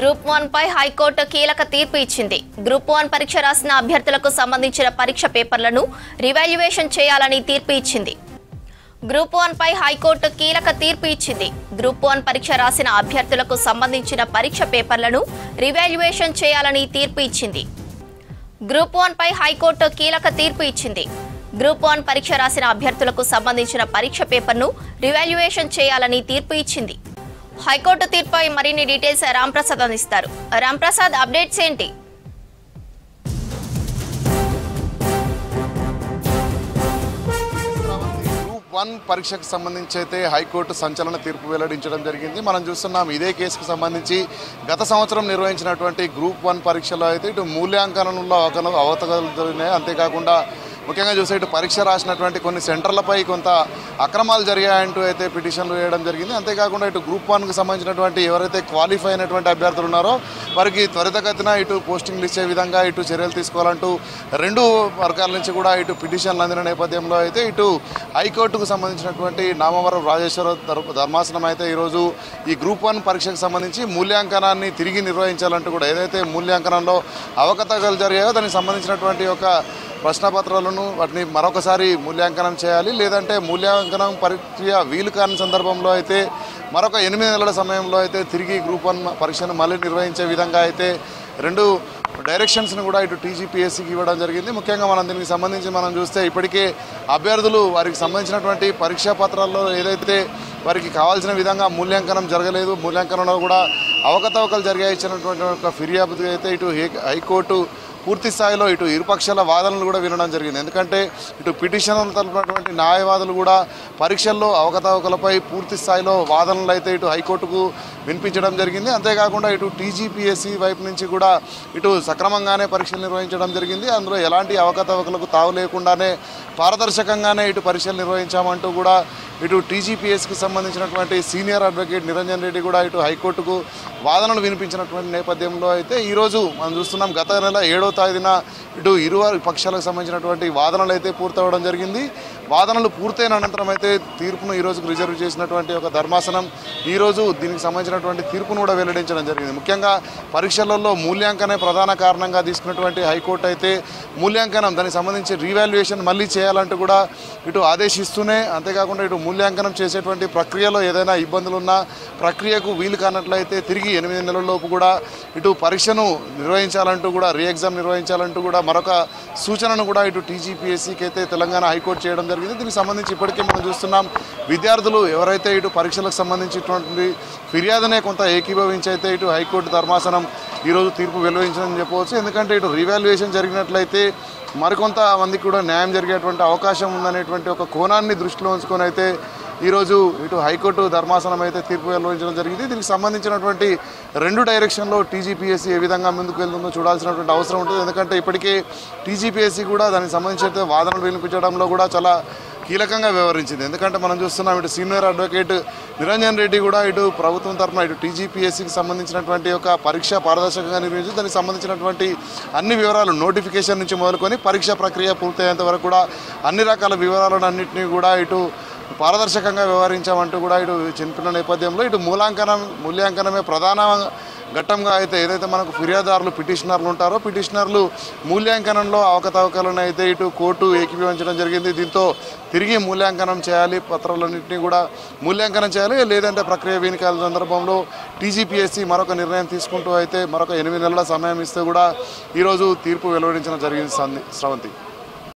Group 1 పై high court కీలక తీర్పు ఇచ్చింది. గ్రూప్ 1 పరీక్ష రాసిన అభ్యర్థులకు సంబంధించిన పరీక్ష పేపర్లను రివాల్యుయేషన్ చేయాలని తీర్పు ఇచ్చింది. గ్రూప్ 1 పై హైకోర్టు కీలక తీర్పు ఇచ్చింది. గ్రూప్ 1 పరీక్ష రాసిన అభ్యర్థులకు సంబంధించిన పరీక్ష పేపర్లను రివాల్యుయేషన్ చేయాలని తీర్పు ఇచ్చింది. గ్రూప్ 1 పై హైకోర్టు కీలక తీర్పు ఇచ్చింది. గ్రూప్ 1 పరీక్ష రాసిన అభ్యర్థులకు సంబంధించిన పరీక్ష పేపర్ను రివాల్యుయేషన్ చేయాలని తీర్పు ఇచ్చింది. హైకోర్టు తీర్పుపై మరిన్ని డీటెయిల్స్ రాంప్రసాద్ అందిస్తారు. రాంప్రసాద్, అప్డేట్స్ ఏంటి? గ్రూప్ 1 పరీక్షకు సంబంధించి అయితే హైకోర్టు సంచలన తీర్పు వెల్లడించడం జరిగింది. మనం చూస్తున్నాం ఇదే కేసుకు సంబంధించి గత సంవత్సరం నిర్వహించినటువంటి గ్రూప్ 1 పరీక్షలో అయితే ఇటు మూల్యాంకనంలో అవకతవకలు, అంతేకాకుండా ముఖ్యంగా చూస్తే ఇటు పరీక్ష రాసినటువంటి కొన్ని సెంటర్లపై కొంత అక్రమాలు జరిగాయంటూ అయితే పిటిషన్లు వేయడం జరిగింది. అంతేకాకుండా ఇటు గ్రూప్ 1కు సంబంధించినటువంటి ఎవరైతే క్వాలిఫై అయినటువంటి అభ్యర్థులు ఉన్నారో వారికి త్వరితగతిన ఇటు పోస్టింగ్లు ఇచ్చే విధంగా ఇటు చర్యలు తీసుకోవాలంటూ రెండు వర్గాల నుంచి కూడా ఇటు పిటిషన్లు అందిన నేపథ్యంలో అయితే ఇటు హైకోర్టుకు సంబంధించినటువంటి నామవరం రాజేశ్వర ధర్మాసనం అయితే ఈరోజు ఈ గ్రూప్ 1 పరీక్షకు సంబంధించి మూల్యాంకనాన్ని తిరిగి నిర్వహించాలంటూ కూడా ఏదైతే మూల్యాంకనంలో అవకతవకలు జరిగాయో దానికి సంబంధించినటువంటి ఒక ప్రశ్నపత్రాలను వాటిని మరొకసారి మూల్యాంకనం చేయాలి, లేదంటే మూల్యాంకనం ప్రక్రియ వీలు కాని సందర్భంలో అయితే మరొక 8 నెలల సమయంలో అయితే తిరిగి గ్రూప్ 1 పరీక్షను మళ్ళీ నిర్వహించే విధంగా అయితే రెండు డైరెక్షన్స్ని కూడా ఇటు టీజీపీఎస్సీకి ఇవ్వడం జరిగింది. ముఖ్యంగా మనం దీనికి సంబంధించి మనం చూస్తే ఇప్పటికే అభ్యర్థులు వారికి సంబంధించినటువంటి పరీక్షా పత్రాల్లో ఏదైతే వారికి కావాల్సిన విధంగా మూల్యాంకనం జరగలేదు, మూల్యాంకనంలో కూడా అవకతవకలు జరిగాయి ఇచ్చినటువంటి ఒక ఫిర్యాదు అయితే ఇటు హైకోర్టు పూర్తి స్థాయిలో ఇటు ఇరుపక్షాల వాదనలు కూడా వినడం జరిగింది. ఎందుకంటే ఇటు పిటిషన్లు తరపునటువంటి న్యాయవాదులు కూడా పరీక్షల్లో అవకతవకలపై పూర్తి స్థాయిలో వాదనలు అయితే ఇటు హైకోర్టుకు వినిపించడం జరిగింది. అంతేకాకుండా ఇటు టీజీపీఎస్సీ వైపు నుంచి కూడా ఇటు సక్రమంగానే పరీక్షలు నిర్వహించడం జరిగింది. అందులో ఎలాంటి అవకతవకలకు తావు లేకుండానే పారదర్శకంగానే ఇటు పరీక్షలు నిర్వహించామంటూ కూడా ఇటు టీజీపీఎస్కి సంబంధించినటువంటి సీనియర్ అడ్వకేట్ నిరంజన్ రెడ్డి కూడా ఇటు హైకోర్టుకు వాదనలు వినిపించినటువంటి నేపథ్యంలో అయితే ఈరోజు మనం చూస్తున్నాం గత నెల 7వ తేదీన ఇటు ఇరు పక్షాలకు సంబంధించినటువంటి వాదనలు అయితే పూర్తవడం జరిగింది. వాదనలు పూర్తయిన అనంతరం అయితే తీర్పును ఈరోజుకు రిజర్వ్ చేసినటువంటి ఒక ధర్మాసనం ఈరోజు దీనికి సంబంధించినటువంటి తీర్పును కూడా వెల్లడించడం జరిగింది. ముఖ్యంగా పరీక్షలలో మూల్యాంకనే ప్రధాన కారణంగా తీసుకున్నటువంటి హైకోర్టు అయితే మూల్యాంకనం దానికి సంబంధించి రీవాల్యుయేషన్ మళ్ళీ చేయాలంటూ కూడా ఇటు ఆదేశిస్తూనే, అంతేకాకుండా ఇటు మూల్యాంకనం చేసేటువంటి ప్రక్రియలో ఏదైనా ఇబ్బందులు ఉన్నా ప్రక్రియకు వీలు కానట్లయితే తిరిగి 8 నెలలలోపు కూడా ఇటు పరీక్షను నిర్వహించాలంటూ కూడా ఎగ్జామ్ నిర్వహించాలంటూ కూడా మరొక సూచనను కూడా ఇటు టీజీపీఎస్సీకి అయితే తెలంగాణ హైకోర్టు చేయడం జరిగింది. దీనికి సంబంధించి ఇప్పటికే మనం చూస్తున్నాం విద్యార్థులు ఎవరైతే ఇటు పరీక్షలకు సంబంధించినటువంటి ఫిర్యాదునే కొంత ఏకీభవించి అయితే ఇటు హైకోర్టు ధర్మాసనం ఈరోజు తీర్పు వెలువరించని చెప్పవచ్చు. ఎందుకంటే ఇటు రీవాల్యుయేషన్ జరిగినట్లయితే మరికొంత మందికి కూడా న్యాయం జరిగేటువంటి అవకాశం ఉందనేటువంటి ఒక కోణాన్ని దృష్టిలో ఉంచుకొని అయితే ఈరోజు ఇటు హైకోర్టు ధర్మాసనం అయితే తీర్పు వెలువరించడం జరిగింది. దీనికి సంబంధించినటువంటి రెండు డైరెక్షన్లో టీజీపీఎస్సీ ఏ విధంగా ముందుకు వెళ్తుందో చూడాల్సినటువంటి అవసరం ఉంటుంది. ఎందుకంటే ఇప్పటికే టీజీపీఎస్సీ కూడా దానికి సంబంధించిన వాదనలు వినిపించడంలో కూడా చాలా కీలకంగా వ్యవహరించింది. ఎందుకంటే మనం చూస్తున్నాం ఇటు సీనియర్ అడ్వకేట్ నిరంజన్ రెడ్డి కూడా ఇటు ప్రభుత్వం తరఫున ఇటు టీజీపీఎస్సీకి సంబంధించినటువంటి ఒక పరీక్ష పారదర్శకంగా నిర్వహించి దానికి సంబంధించినటువంటి అన్ని వివరాలు నోటిఫికేషన్ నుంచి మొదలుకొని పరీక్ష ప్రక్రియ పూర్తయ్యేంత వరకు కూడా అన్ని రకాల వివరాలను అన్నింటినీ కూడా ఇటు పారదర్శకంగా వ్యవహరించామంటూ కూడా ఇటు చెప్పిన నేపథ్యంలో ఇటు మూల్యాంకనమే ప్రధాన ఘట్టంగా అయితే ఏదైతే మనకు ఫిర్యాదుదారులు పిటిషనర్లు ఉంటారో పిటిషనర్లు మూల్యాంకనంలో అవకతవకలను అయితే ఇటు కోర్టు ఏకీభవించడం జరిగింది. దీంతో తిరిగి మూల్యాంకనం చేయాలి, పత్రాలన్నింటినీ కూడా మూల్యాంకనం చేయాలి, లేదంటే ప్రక్రియ వీనికాల సందర్భంలో టీజీపీఎస్సీ మరొక నిర్ణయం తీసుకుంటూ అయితే మరొక 8 నెలల సమయం ఇస్తే కూడా ఈరోజు తీర్పు వెలువడించడం జరిగింది. శ్రవంతి.